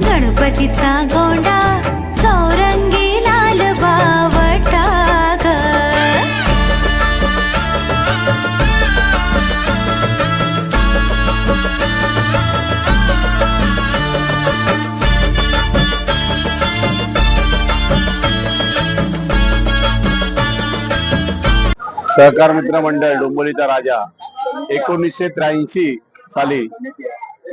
गणपतीचा गोंडा चौरंगी लाल बावटा ग। सहकार मित्र मंडळ डोंबिवलीचा राजा 1983 साली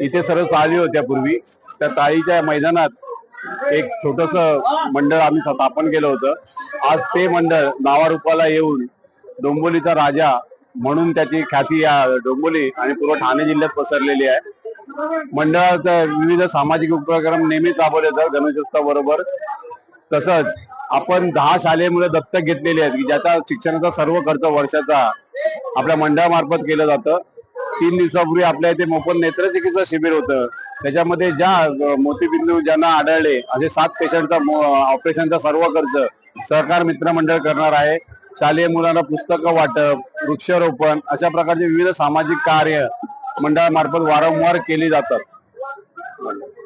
इथे सर्व ताळी होत्या पूर्वी। त्या ताळीच्या मैदानात एक छोटस मंडळ आम्ही स्थापन केलं होतं। आज ते मंडळ नावारूपाला येऊन डोंबिवलीचा राजा म्हणून त्याची ख्याती या डोंबिवली आणि पूर्ण ठाणे जिल्ह्यात पसरलेली आहे। मंडळात विविध सामाजिक उपक्रम नेहमीच राबवले जातात गणेशोत्सव बरोबर। तसंच आपण 10 शालेय मुलं दत्तक घेतलेली आहेत की ज्याचा शिक्षणाचा सर्व खर्च वर्षाचा आपल्या मंडळामार्फत केलं जातं। 3 दिवसापूर्वी आपल्या इथे मोफत नेत्रचिकित्सा शिबिर होतं। त्याच्यामध्ये ज्या मोतीबिंदू ज्यांना आढळले असे 7 पेशंटचा ऑपरेशनचा सर्व खर्च सहकार मित्र मंडळ करणार आहे। शालेय मुलांना पुस्तकं वाटप, वृक्षारोपण अशा प्रकारचे विविध सामाजिक कार्य मंडळामार्फत वारंवार केली जातात।